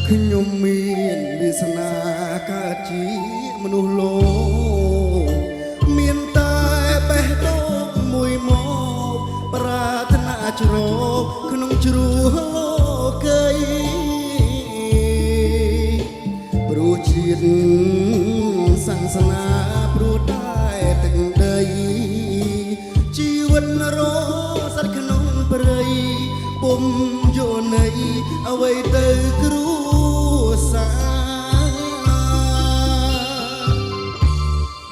ខ្ញុំមានវាសនាកើតជាមនុស្សលោកមានតែបេះដូងមួយមកប្រាថ្នាជ្រកក្នុងជ្រោះលោកីព្រោះជាតិសាសនាព្រោះតែទឹកដីជីវិតរសត្វក្នុងព្រៃពុំយល់ន័យអ្វីទៅគ្រួសារ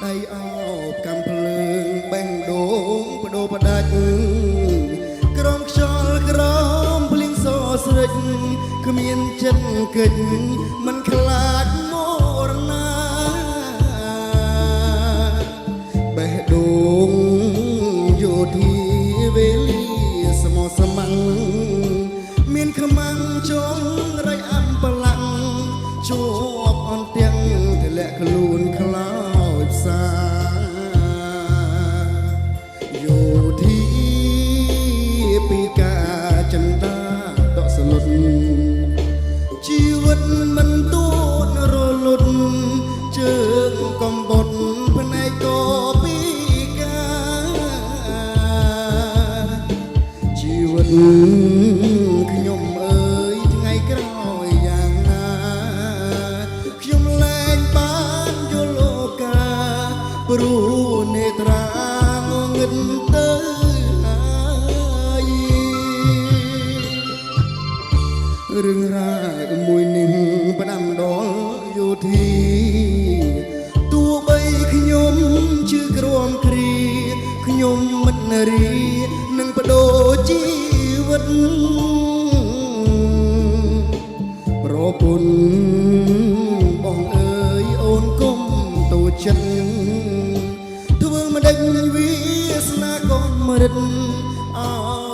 ដៃអោបកំភ្លើងបេះដូងបដូរបដាច់ក្រំខ្យល់ក្រំភ្លៀងសស្រិចគ្មានចិត្តកិច្ចមិនខ្លាចមរណាបេះដូងយោធាវេលាសមស្ម័ងមានខ្មាំងចងរៃអំបឡាំងជាប់អន្ទាំងធ្លាក់ខ្លួនខ្លោចផ្សាយោធាពីការចិន្តាតក់ស្លុតជីវិតមិនទួតរលត់ជើងកំបុតភ្នែកក៏ពីការជីវិតខ្ញុំអើយថ្ងៃក្រោយយ៉ាងណាខ្ញុំលែងបានយល់លោកាព្រោះនេត្រាងងឹតទៅហើយរឿងរ៉ាវមួយនេះផ្ដាំដល់យោធាទោះបីខ្ញុំជឿក្រំគ្រាខ្ញុំមិនរីនឹងបដូរជីវិតប្រពន្ធបងអើយអូនគុំតូចចិត្តធ្វើមិនដេញវាសនាកូនមរិតឲ្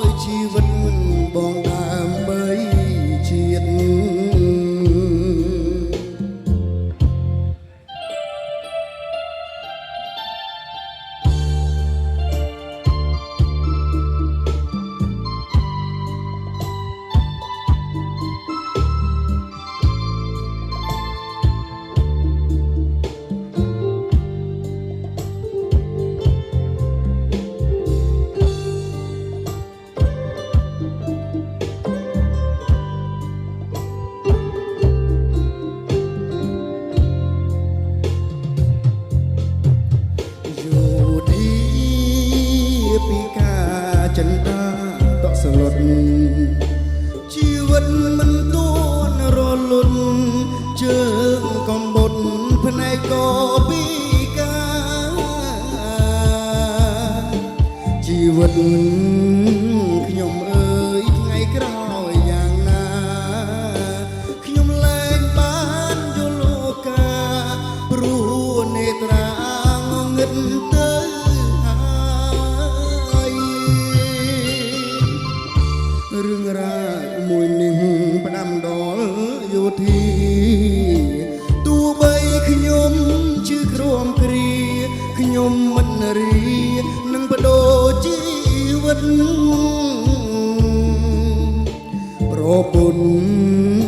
យជីវិតបងដើម្បីជាតិពីការចិន្តាតក់ស្លុតជីវិតមិនទួនរលត់ជើងកំបុតភ្នែកក៏ពីការជីវិតខ្ញុំអើយថ្ងៃក្រោយយ៉ាងណាខ្ញុំលែងបានយល់លោកាព្រោះនេត្រាងងឹតទៅរឿងរ៉ាវមួយនេះផ្ដាំដល់យោធាទោះបីខ្ញុំជឿក្រំគ្រាខ្ញុំមិនរីនឹងបដូរជីវិតប្រពន្ធ